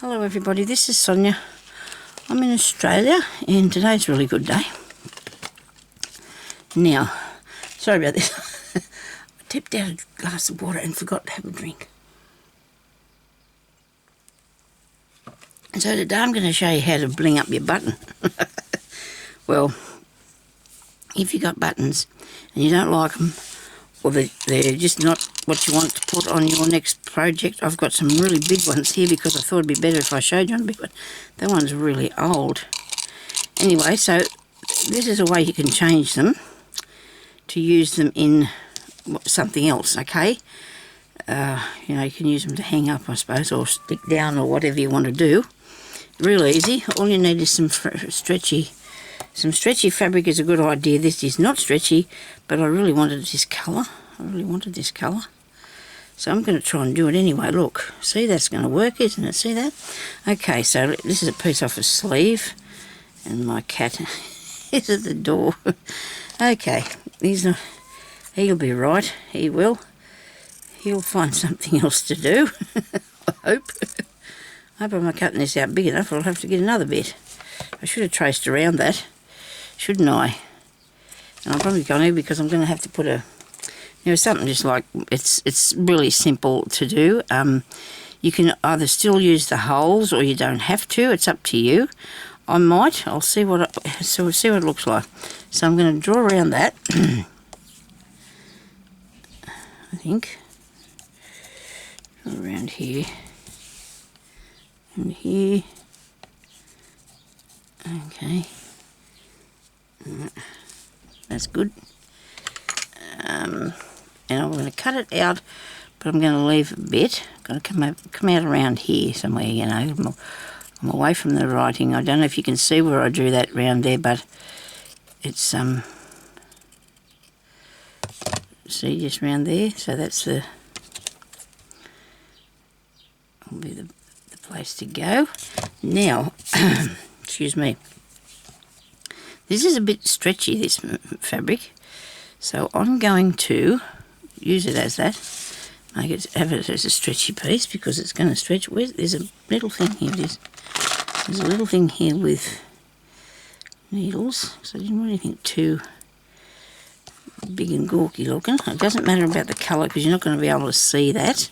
Hello everybody, this is Sonya. I'm in Australia and today's a really good day. Now, sorry about this. I tipped out a glass of water and forgot to have a drink. And so today I'm going to show you how to bling up your button. Well, if you got buttons and you don't like them, or they're just not what you want to put on your next project, I've got some really big ones here because I thought it'd be better if I showed you one big one. That one's really old. Anyway, so this is a way you can change them to use them in something else, okay? You know, you can use them to hang up, I suppose, or stick down, or whatever you want to do. Real easy. All you need is some stretchy fabric is a good idea. This is not stretchy, but I really wanted this colour. So I'm going to try and do it anyway. Look, see, that's going to work, isn't it? See that? Okay, so this is a piece off a sleeve, and my cat is at the door. Okay, he'll be right. He will. He'll find something else to do. I hope. I hope I'm not cutting this out big enough, or I'll have to get another bit. I should have traced around that, shouldn't I? And I'm probably going to, because I'm going to have to put something just like, it's really simple to do. You can either still use the holes or you don't have to. It's up to you. I'll see what it looks like. So I'm going to draw around that. I think. Draw around here. And here. Okay. That's good. And I'm going to cut it out, but I'm going to leave a bit. Got to come out around here somewhere, you know. I'm away from the writing. I don't know if you can see where I drew that round there, but it's see, just round there. So that's will be the place to go. Now, excuse me. This is a bit stretchy, this fabric, so I'm going to use it as that. Have it as a stretchy piece because it's going to stretch. There's a little thing here. There's a little thing here with needles, so I didn't want anything too big and gawky looking. It doesn't matter about the colour because you're not going to be able to see that.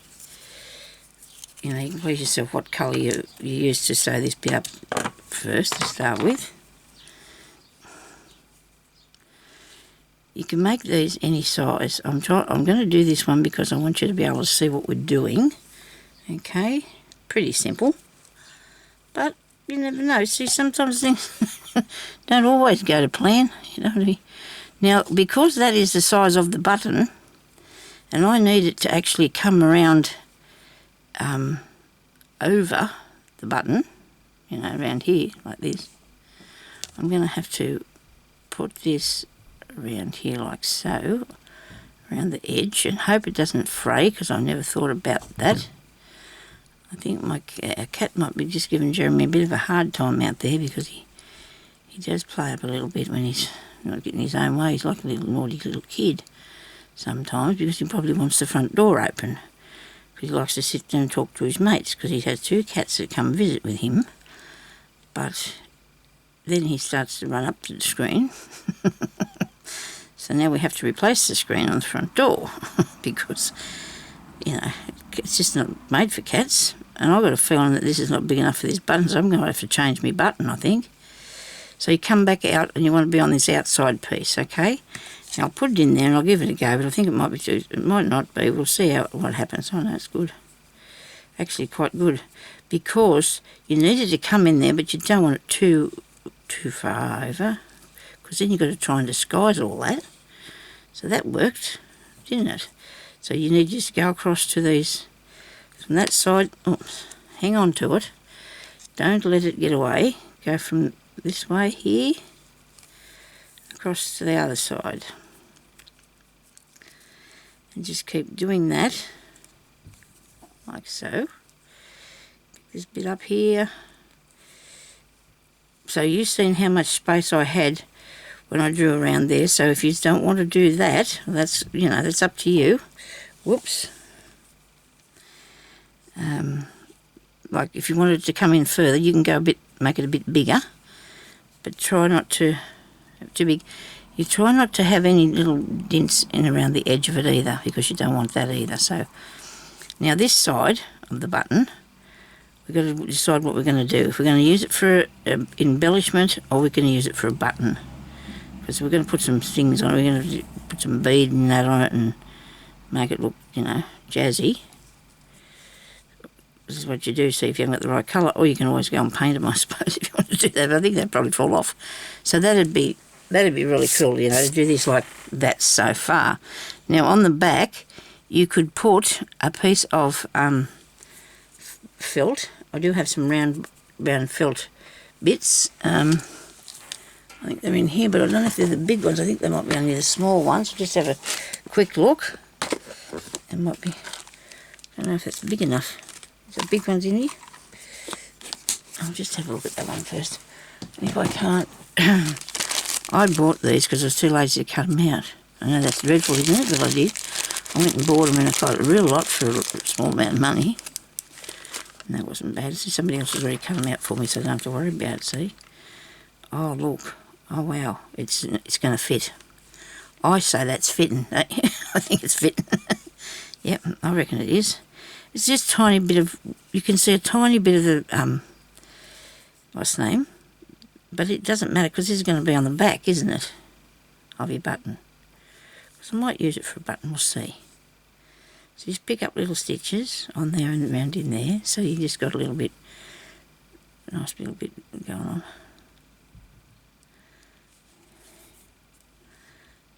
You know, you can please yourself what colour you use to sew this bit up first to start with. You can make these any size. I'm going to do this one because I want you to be able to see what we're doing. Okay, pretty simple. But you never know. See, sometimes things don't always go to plan. You know what I mean? Now, because that is the size of the button, and I need it to actually come around over the button, you know, around here like this, I'm going to have to put this around here like so, around the edge, and hope it doesn't fray because I never thought about that. I think my cat might be just giving Jeremy a bit of a hard time out there because he does play up a little bit when he's not getting his own way. He's like a little naughty little kid sometimes because he probably wants the front door open because he likes to sit down and talk to his mates because he has 2 cats that come visit with him, but then he starts to run up to the screen. So now we have to replace the screen on the front door because, you know, it's just not made for cats. And I've got a feeling that this is not big enough for these buttons. I'm going to have to change my button, I think. So you come back out and you want to be on this outside piece, okay? Now I'll put it in there and I'll give it a go, but I think it might be too, it might not be. We'll see what happens. Oh no, it's good. Actually quite good because you need it to come in there, but you don't want it too far over because then you've got to try and disguise all that. So that worked, didn't it? So you need just to go across to these, from that side, oops, hang on to it. Don't let it get away. Go from this way here, across to the other side. And just keep doing that, like so. Get this bit up here. So you've seen how much space I had when I drew around there, so if you don't want to do that, that's, you know, that's up to you. Whoops. like if you wanted to come in further, you can go make it a bit bigger, but try not to have too big. You try not to have any little dents in around the edge of it either, because you don't want that either. So now this side of the button, we've got to decide what we're going to do. If we're going to use it for embellishment, or we're going to use it for a button. Because we're going to put some things on it. We're going to put some bead and that on it and make it look, you know, jazzy. This is what you do, see if you haven't got the right colour, or you can always go and paint them, I suppose, if you want to do that. But I think they'd probably fall off. So that'd be really cool, you know, to do this like that so far. Now on the back, you could put a piece of felt. I do have some round felt bits. I think they're in here, but I don't know if they're the big ones. I think they might be only the small ones. So just have a quick look. It might be, I don't know if it's big enough. Is there big ones in here? I'll just have a look at that one first. And if I can't, I bought these because I was too lazy to cut them out. I know that's dreadful, isn't it? But I did. I went and bought them and I got a real lot for a small amount of money. And that wasn't bad. See, somebody else has already cut them out for me, so I don't have to worry about it, see? Oh, look. Oh, wow. It's going to fit. I say that's fitting. I think it's fitting. Yep, I reckon it is. It's just a tiny bit of, you can see a tiny bit of the, what's the name? But it doesn't matter because this is going to be on the back, isn't it, of your button. So I might use it for a button, we'll see. So just pick up little stitches on there and around in there. So you just got a little bit, nice little bit going on.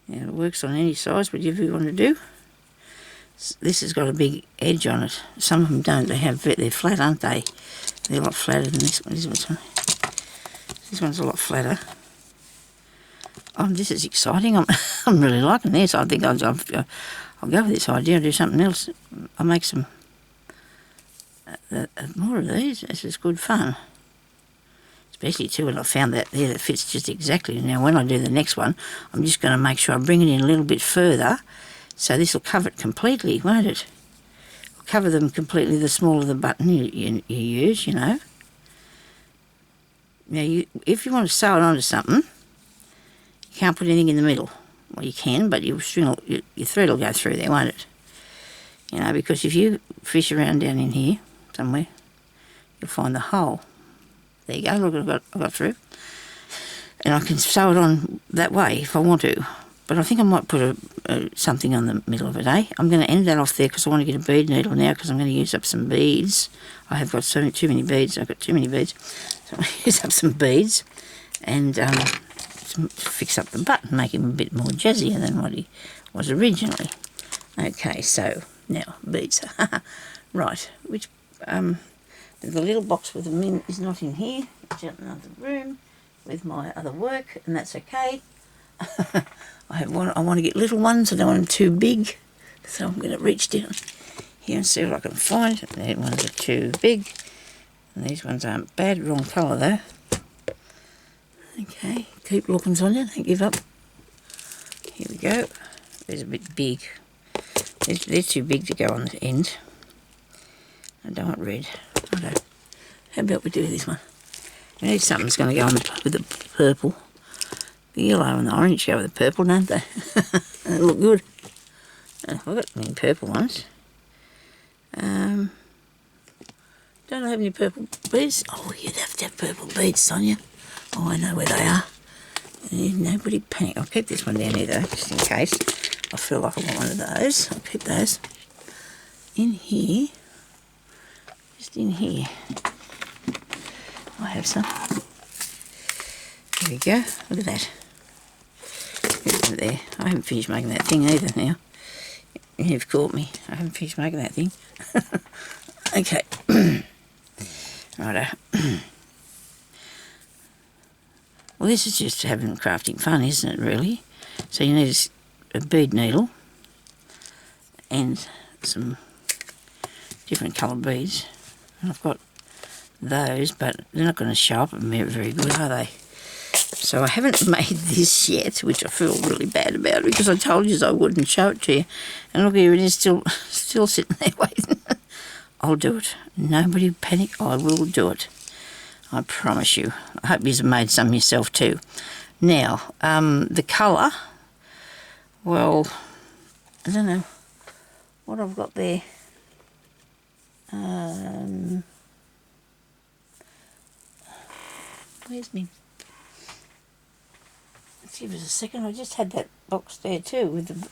Now it works on any size, whatever you want to do. This has got a big edge on it. Some of them don't. They're flat, aren't they? They're a lot flatter than this one. This one's a lot flatter. Oh, this is exciting. I'm really liking this. I think I'll go with this idea and do something else. I'll make some more of these. This is good fun. Especially too when I found that there that fits just exactly. Now when I do the next one, I'm just going to make sure I bring it in a little bit further, so this will cover it completely, won't it? It'll cover them completely, the smaller the button you use, you know. Now if you want to sew it onto something, you can't put anything in the middle. Well, you can, but your thread will go through there, won't it? You know, because if you fish around down in here somewhere, you'll find the hole. There you go, look, I got through. And I can sew it on that way if I want to. But I think I might put something on the middle of it, eh? I'm going to end that off there because I want to get a bead needle now because I'm going to use up some beads. I have got too many beads. I've got too many beads. So I'm going to use up some beads and fix up the button, make him a bit more jazzier than what he was originally. Okay, so now beads. Right, which... the little box with them in is not in here. It's in another room with my other work, and that's okay. I want to get little ones. I don't want them too big, so I'm going to reach down here and see what I can find. These ones are too big, and these ones aren't bad. Wrong colour though. Okay, keep looking, Sonya. Don't give up. Here we go. These are a bit big. They're too big to go on the end. I don't want red. How about we do this one? We need something that's going to go on with the purple. The yellow and the orange go with the purple, don't they? They look good. I've got any purple ones. Don't I have any purple beads? Oh, you'd have to have purple beads, Sonya. Oh, I know where they are. Nobody panic. I'll keep this one down here, though, just in case I feel like I want one of those. I'll keep those in here. Just in here. I have some. There we go. Look at that. There. I haven't finished making that thing either now. You've caught me. I haven't finished making that thing. Okay. Righto. Well, this is just having crafting fun, isn't it, really? So you need a bead needle and some different coloured beads. And I've got those, but they're not going to show up very good, are they? So I haven't made this yet, which I feel really bad about because I told you I wouldn't show it to you. And look here, it is still sitting there waiting. I'll do it. Nobody panic, I will do it. I promise you. I hope you've made some yourself too. Now, the colour, well, I don't know what I've got there. Where's me? Let's give us a second. I just had that box there too with the...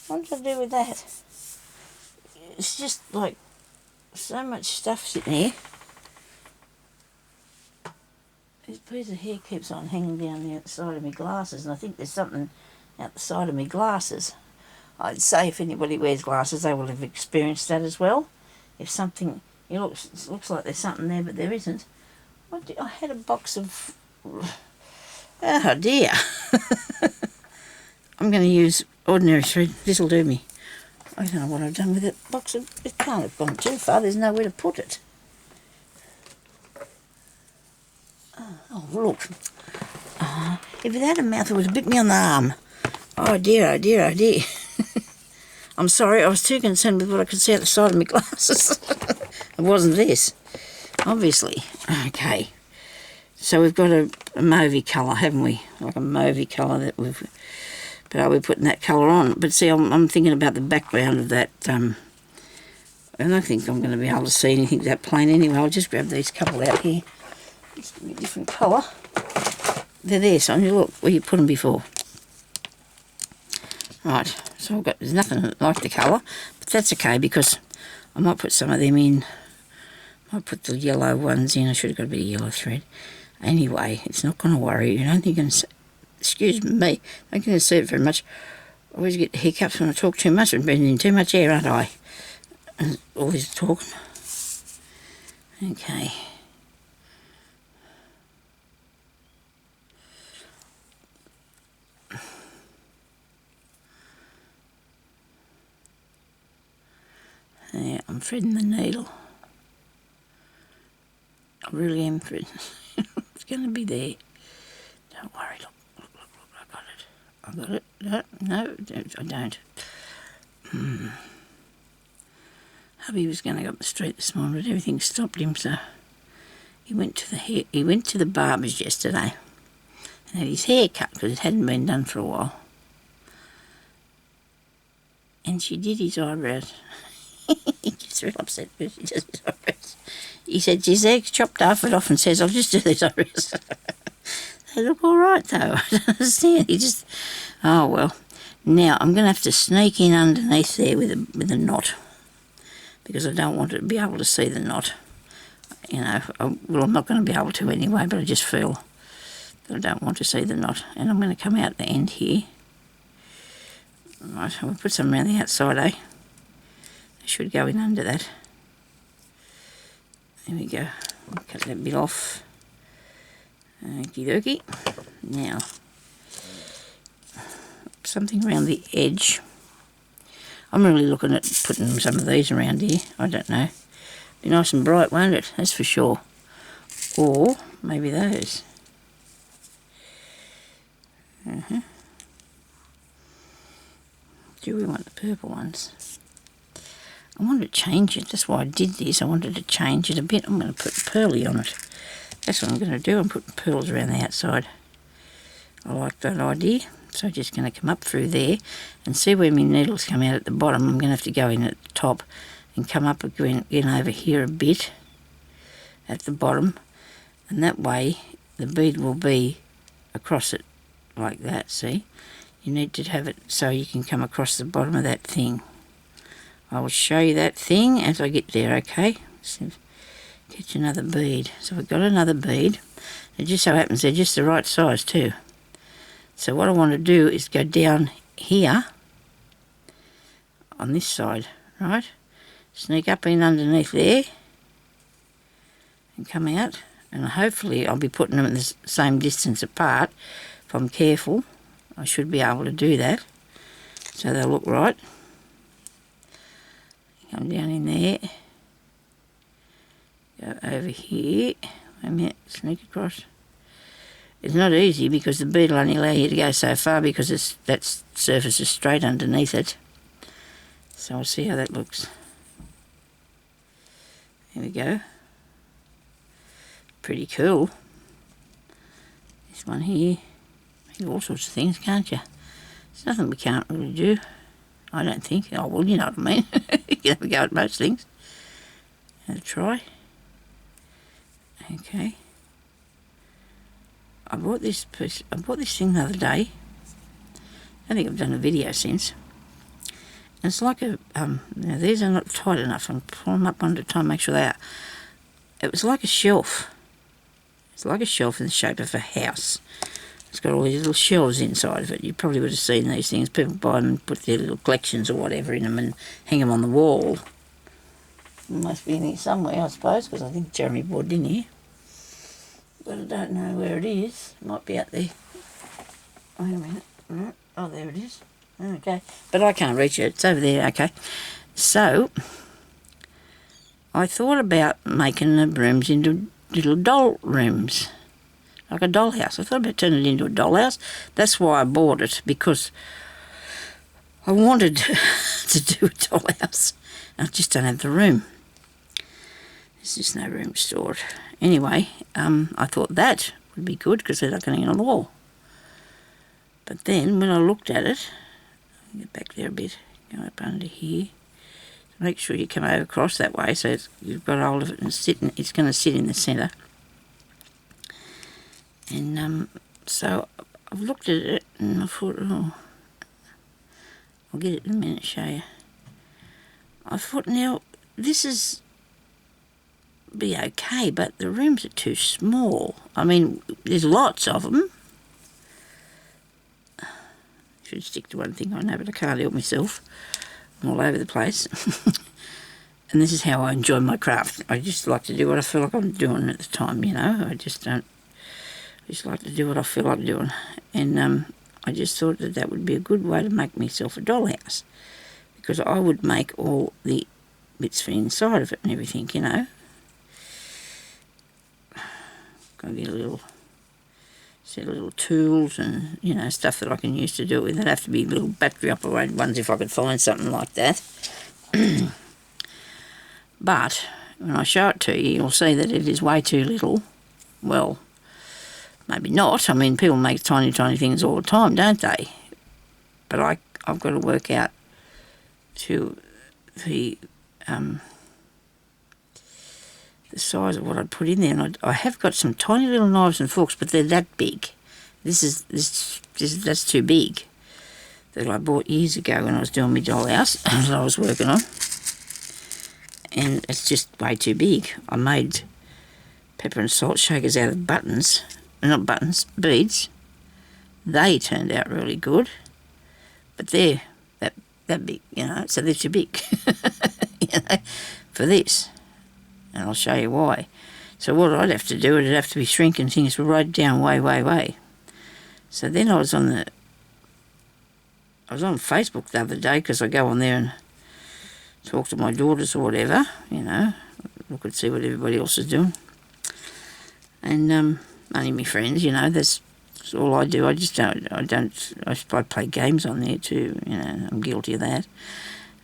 What did I do with that? It's just like so much stuff sitting here. This piece of hair keeps on hanging down the outside of my glasses, and I think there's something out the side of my glasses. I'd say if anybody wears glasses, they will have experienced that as well. If something, it looks like there's something there, but there isn't. I had a box of... Oh dear. I'm going to use ordinary thread. This'll do me. I don't know what I've done with it. Box of... It can't have gone too far. There's nowhere to put it. Oh, look. If it had a mouth, it would have bit me on the arm. Oh dear, oh dear, oh dear. I'm sorry, I was too concerned with what I could see out the side of my glasses. It wasn't this, obviously. Okay, so we've got a mauvey colour, haven't we? Like a mauvey colour that we've... But are we putting that colour on? But see, I'm thinking about the background of that. I don't think I'm going to be able to see anything that plain anyway. I'll just grab these couple out here. Just give me a different colour. They're there, Sonya, look, where you put them before. Right, so I've got, there's nothing like the colour, but that's okay because I might put some of them in. I might put the yellow ones in. I should have got a bit of yellow thread. Anyway, it's not going to worry you. I don't think you can see, excuse me, I can't see it very much. I always get hiccups when I talk too much. I'm breathing in too much air, aren't I? And all this talking. Okay. Yeah, I'm threading the needle. I really am threading. It's going to be there. Don't worry, look, I got it. No, I don't. Hubby was going to go up the street this morning, but everything stopped him, so he went to the barber's yesterday and had his hair cut because it hadn't been done for a while. And she did his eyebrows. He gets real upset because she does his eyebrows. He said, his eggs chopped off. It often says, I'll just do these eyebrows. They look all right, though. I don't understand. He just... Oh, well. Now, I'm going to have to sneak in underneath there with a knot because I don't want to be able to see the knot. You know, well, I'm not going to be able to anyway, but I just feel that I don't want to see the knot. And I'm going to come out the end here. Right, we'll put some around the outside, eh? Should go in under that. There we go. We'll cut that bit off. Okie dokie. Now, something around the edge. I'm really looking at putting some of these around here. I don't know. Be nice and bright, won't it? That's for sure. Or maybe those. Do we want the purple ones? I wanted to change it. That's why I did this. I wanted to change it a bit. I'm going to put pearly on it. That's what I'm going to do. I'm putting pearls around the outside. I like that idea. So I'm just going to come up through there and see where my needles come out at the bottom. I'm going to have to go in at the top and come up again over here a bit at the bottom. And that way the bead will be across it like that, see? You need to have it so you can come across the bottom of that thing. I will show you that thing as I get there, okay? So get you another bead. So we've got another bead. It just so happens they're just the right size too. So what I want to do is go down here on this side, right? Sneak up in underneath there and come out. And hopefully I'll be putting them at the same distance apart. If I'm careful, I should be able to do that. So they'll look right. Come down in there, go over here, wait a minute, sneak across. It's not easy because the bead will only allow you to go so far because that surface is straight underneath it. So we'll see how that looks. There we go. Pretty cool. This one here. Make all sorts of things, can't you? There's nothing we can't really do. I don't think. Oh, well, you know what I mean. You can have a go at most things. Have a try. Okay. I bought this thing the other day. I don't think I've done a video since. And it's like a, now these are not tight enough. I'm pulling them up one at a time, make sure they are. It was like a shelf. It's like a shelf in the shape of a house. It's got all these little shelves inside of it. You probably would have seen these things. People buy them and put their little collections or whatever in them and hang them on the wall. It must be in here somewhere, I suppose, because I think Jeremy bought it in here. But I don't know where it is. It might be out there. Wait a minute. Right. Oh, there it is. Okay. But I can't reach it. It's over there. Okay. So, I thought about making the rooms into little doll rooms. Like a dollhouse. I thought about turning it into a dollhouse. That's why I bought it, because I wanted to do a dollhouse. I just don't have the room. There's just no room stored. Anyway, I thought that would be good because they're not going to hang on the wall. But then when I looked at it, I'll get back there a bit, go up under here. Make sure you come over across that way so you've got hold of it and it's going to sit in the centre. And so I've looked at it and I thought, oh, I'll get it in a minute, show you. I thought, now, this is be okay, but the rooms are too small. I mean, there's lots of them. Should stick to one thing, I know, but I can't help myself. I'm all over the place. And this is how I enjoy my craft. I just like to do what I feel like I'm doing at the time, you know. I just like to do what I feel like doing. And I just thought that that would be a good way to make myself a dollhouse. Because I would make all the bits for inside of it and everything, you know. Got to get a little set of little tools and, you know, stuff that I can use to do it with. They'd have to be little battery operated ones if I could find something like that. But when I show it to you, you'll see that it is way too little. Well, maybe not. I mean, people make tiny, tiny things all the time, don't they? But I've got to work out to the size of what I'd put in there. And I have got some tiny little knives and forks, but they're that big. That's too big. That I bought years ago when I was doing my dollhouse that I was working on. And it's just way too big. I made pepper and salt shakers out of buttons. Not buttons, beads. They turned out really good. But they're that big, you know, so they're too big, you know, for this. And I'll show you why. So what I'd have to do, it'd have to be shrinking things right down way. So then I was on Facebook the other day, because I go on there and talk to my daughters or whatever, you know, look and see what everybody else is doing. And only my friends, you know, that's all I do. I play games on there too, you know, I'm guilty of that.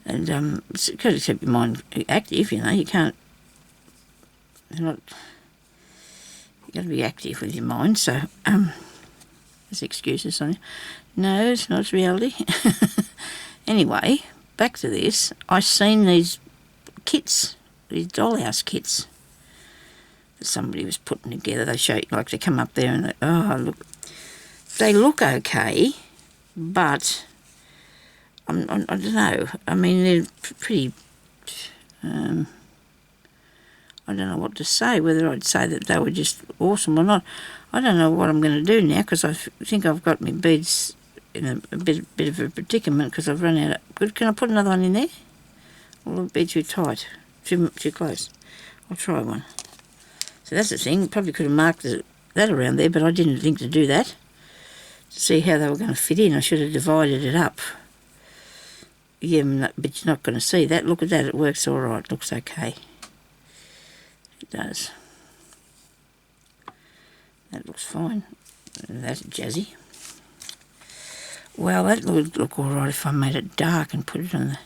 And it's got to keep your mind active, you know, you can't, you've got to be active with your mind, so, there's excuses, Sonya. No, it's not reality. Anyway, back to this. I seen these kits, these dollhouse kits that somebody was putting together. They show you, like, they come up there and they, oh, look. They look okay, but I don't know. I mean, they're pretty, I don't know what to say, whether I'd say that they were just awesome or not. I don't know what I'm going to do now, because I think I've got my beads in a bit of a predicament, because I've run out of... Can I put another one in there? Or will it be too tight? Too close? I'll try one. So that's the thing. Probably could have marked that around there, but I didn't think to do that. To see how they were going to fit in, I should have divided it up. Yeah, but you're not going to see that. Look at that. It works all right. Looks okay. It does. That looks fine. That's jazzy. Well, that would look all right if I made it dark and put it on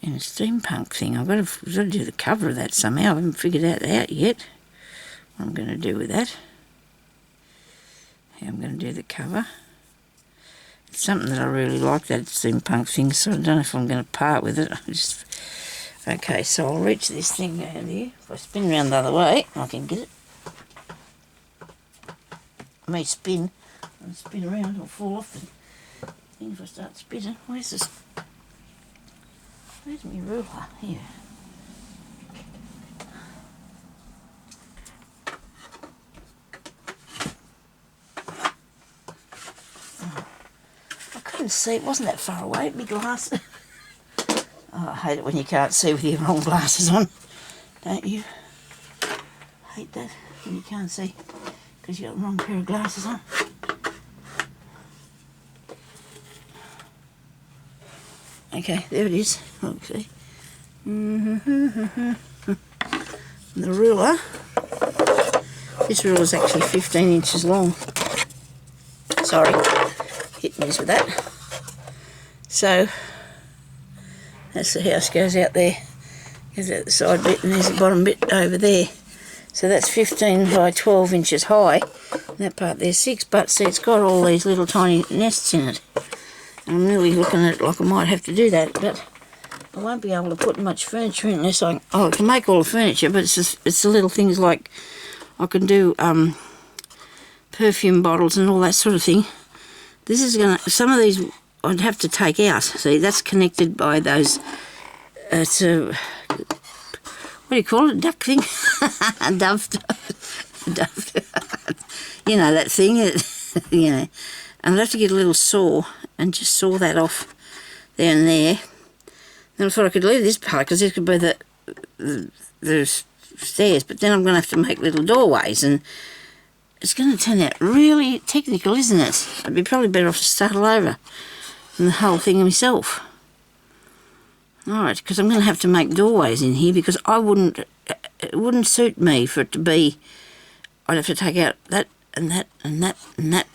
in a steampunk thing. I've got to do the cover of that somehow. I haven't figured that out yet. What I'm going to do with that. How I'm going to do the cover. It's something that I really like, that steampunk thing, so I don't know if I'm going to part with it. Okay, so I'll reach this thing down here. If I spin around the other way, I can get it. I may spin and spin around, it'll fall off the thing if I start spinning. Where's my ruler? Here. I couldn't see, it wasn't that far away, my glass. Oh, I hate it when you can't see with your wrong glasses on, don't you? Hate that when you can't see because you've got the wrong pair of glasses on. Okay, there it is. Look, see. The ruler. This ruler is actually 15 inches long. Sorry, hit me with that. So that's the house, goes out there, goes out the side bit, and there's the bottom bit over there. So that's 15 by 12 inches high. And that part there's 6, but see, it's got all these little tiny nests in it. And I'm really looking at it like I might have to do that, but I won't be able to put much furniture in unless I can make all the furniture, but it's the little things like I can do perfume bottles and all that sort of thing. This is gonna, some of these I'd have to take out. See, that's connected by those, it's a, what do you call it, duck thing? A dove. You know, that thing, you know. And I'd have to get a little saw and just saw that off there and there. Then I thought I could leave this part because this could be the stairs, but then I'm going to have to make little doorways, and it's going to turn out really technical, isn't it? I'd be probably better off to start all over than the whole thing myself. Alright, because I'm going to have to make doorways in here because it wouldn't suit me for it to be, I'd have to take out that and that and that and that.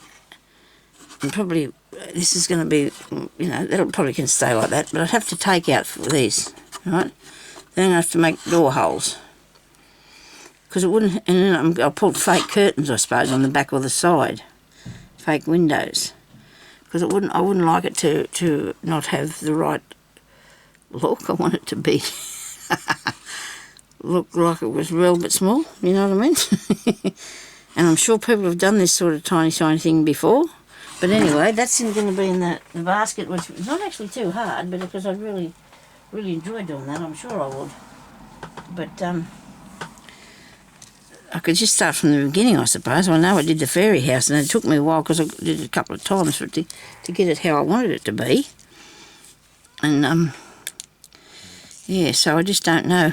And probably, this is going to be, you know, that'll probably can stay like that, but I'd have to take out for these, right? Then I have to make door holes. Because it wouldn't, and then I'll put fake curtains, I suppose, on the back or the side. Fake windows. Because I wouldn't like it to not have the right look. I want it to be, look like it was real but small, you know what I mean? And I'm sure people have done this sort of tiny thing before. But anyway, that's going to be in the basket, which is not actually too hard, but because I really enjoy doing that, I'm sure I would. But I could just start from the beginning, I suppose. I know I did the fairy house, and it took me a while because I did it a couple of times for it to get it how I wanted it to be. And, yeah, so I just don't know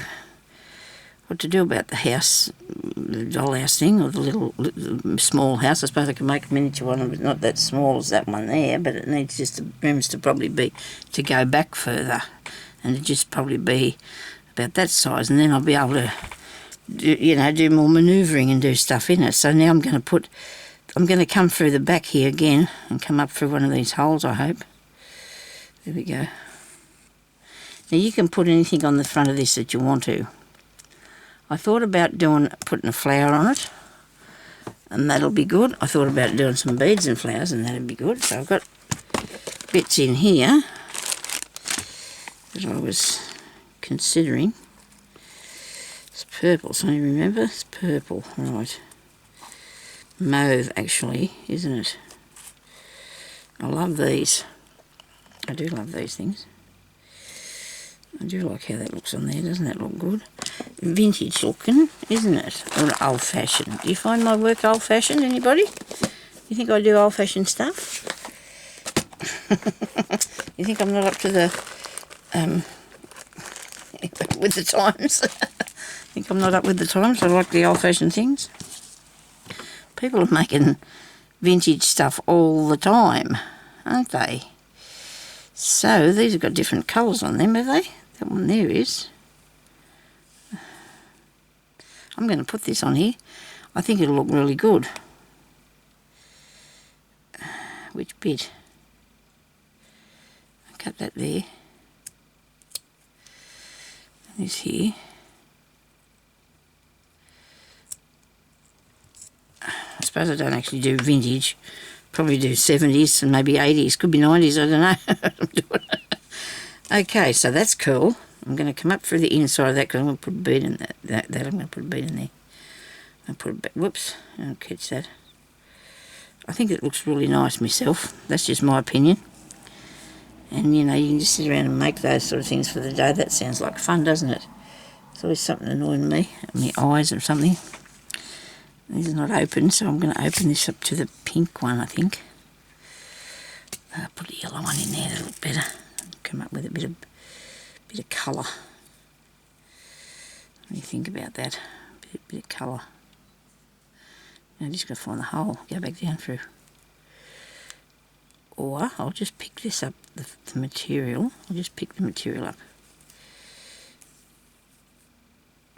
what to do about the house, the dollhouse thing, or the little small house. I suppose I can make a miniature one, but not that small as that one there, but it needs just the rooms to probably be, to go back further, and to just probably be about that size, and then I'll be able to, do more manoeuvring and do stuff in it. So now I'm going to come through the back here again and come up through one of these holes, I hope. There we go. Now you can put anything on the front of this that you want to. I thought about putting a flower on it, and that'll be good. I thought about doing some beads and flowers, and that'd be good. So I've got bits in here that I was considering. It's purple, so you remember? It's purple, right. Mauve, actually, isn't it? I love these. I do love these things. I do like how that looks on there. Doesn't that look good? Vintage looking, isn't it? Or old-fashioned. Do you find my work old-fashioned, anybody? You think I do old-fashioned stuff? You think I'm not up to the, with the times? Think I'm not up with the times? I like the old-fashioned things. People are making vintage stuff all the time, aren't they? So, these have got different colours on them, have they? That one there is. I'm going to put this on here. I think it'll look really good. Which bit? I'll cut that there. this here. I suppose I don't actually do vintage. Probably do 70s and maybe 80s. Could be 90s, I don't know. Okay, so that's cool. I'm going to come up through the inside of that because I'm going to put a bead in that. I'm going to put a bead in there. I'll put it back. Whoops, I don't catch that. I think it looks really nice myself. That's just my opinion. And, you know, you can just sit around and make those sort of things for the day. That sounds like fun, doesn't it? It's always something annoying me, my eyes or something. This is not open, so I'm going to open this up to the pink one, I think. I'll put a yellow one in there, that'll look better. Come up with a bit of colour. What do you think about that? Bit of colour. I'm just going to find the hole, go back down through. Or I'll just pick this up, the material. I'll just pick the material up.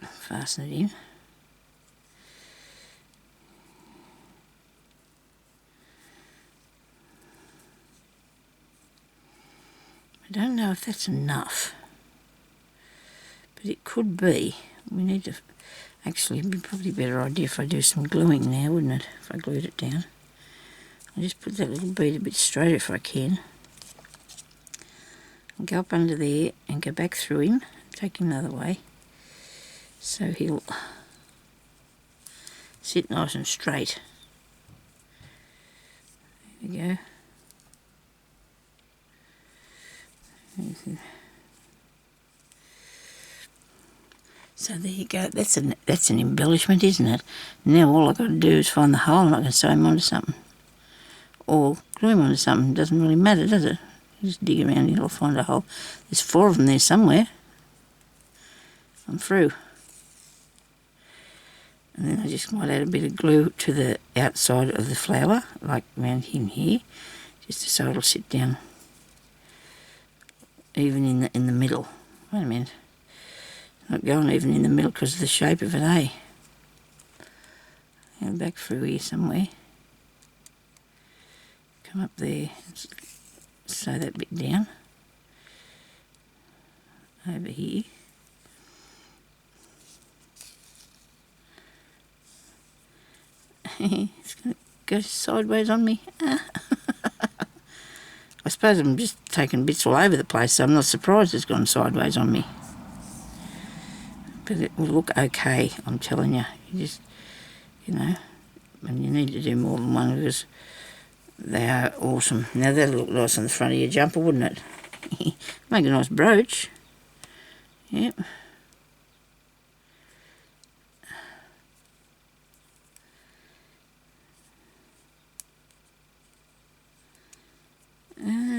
Fasten it in. I don't know if that's enough, but it could be. We need to, actually, it'd be probably a better idea if I do some gluing now, wouldn't it? If I glued it down. I'll just put that little bead a bit straighter if I can. And go up under there and go back through him, take him the other way, so he'll sit nice and straight. There we go. So there you go. That's an embellishment, isn't it? Now all I've got to do is find the hole. I'm not going to sew him onto something or glue him onto something. It doesn't really matter, does it? You just dig around and you'll find a hole. There's 4 of them there somewhere. I'm through. And then I just might add a bit of glue to the outside of the flower, like around in here, just so it'll sit down even in the middle. Wait a minute. Not going even in the middle because of the shape of it, eh? Go back through here somewhere. Come up there. Sew that bit down. Over here. It's going to go sideways on me. I suppose I'm just taking bits all over the place, so I'm not surprised it's gone sideways on me. But it will look okay, I'm telling you. You just, you know, and you need to do more than one because they are awesome. Now that'll look nice on the front of your jumper, wouldn't it? Make a nice brooch. Yep.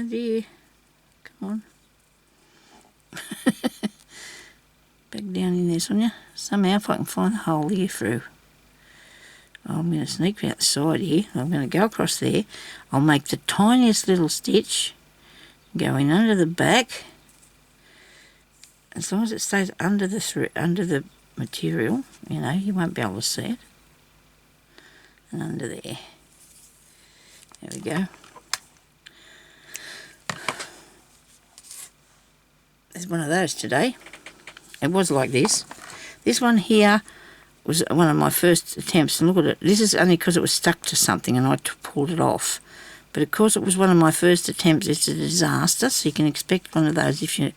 Dear. Come on. Back down in there, Sonya. Somehow if I can find the hole here through. Oh, I'm going to sneak out the side here. I'm going to go across there. I'll make the tiniest little stitch. Go in under the back. As long as it stays under the material, you know, you won't be able to see it. And under there. There we go. There's one of those today. It was like this. This one here was one of my first attempts, and look at it. This is only because it was stuck to something and I pulled it off. But of course it was one of my first attempts. It's a disaster, so you can expect one of those if you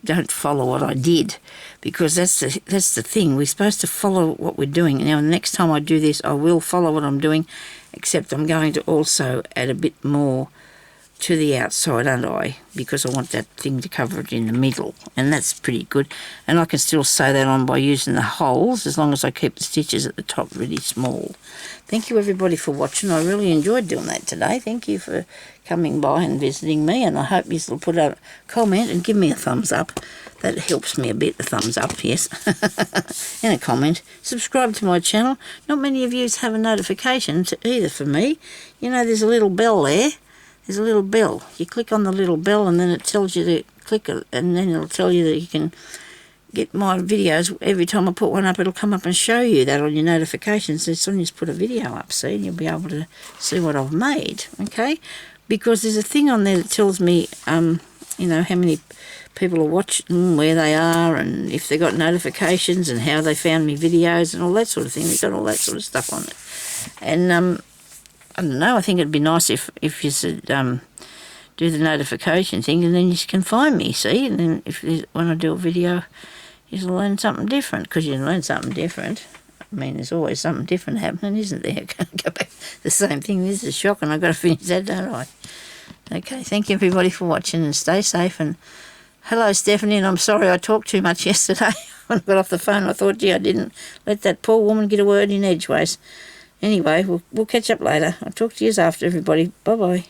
don't follow what I did, because that's the thing. We're supposed to follow what we're doing. Now, the next time I do this, I will follow what I'm doing, except I'm going to also add a bit more to the outside, aren't I? Because I want that thing to cover it in the middle, and that's pretty good. And I can still sew that on by using the holes, as long as I keep the stitches at the top really small. Thank you everybody for watching. I really enjoyed doing that today. Thank you for coming by and visiting me, and I hope you will put a comment and give me a thumbs up. That helps me a bit, a thumbs up, yes. And a comment. Subscribe to my channel. Not many of you have a notification either for me. You know, there's a little bell there. There's a little bell. You click on the little bell and then it tells you to click it, and then it'll tell you that you can get my videos. Every time I put one up, it'll come up and show you that on your notifications. So Sonya's put a video up, see, and you'll be able to see what I've made, okay? Because there's a thing on there that tells me how many people are watching, where they are, and if they got notifications and how they found me videos and all that sort of thing. They've got all that sort of stuff on it. And I don't know, I think it'd be nice if you said do the notification thing, and then you can find me, see? And then when I do a video, you'll learn something different, because you learn something different. I mean, there's always something different happening, isn't there? Go back the same thing. This is shocking. I've got to finish that, don't I? Okay, thank you everybody for watching, and stay safe. And hello, Stephanie, and I'm sorry I talked too much yesterday. When I got off the phone, I thought, gee, I didn't let that poor woman get a word in edgeways. Anyway, we'll catch up later. I'll talk to you after, everybody. Bye-bye.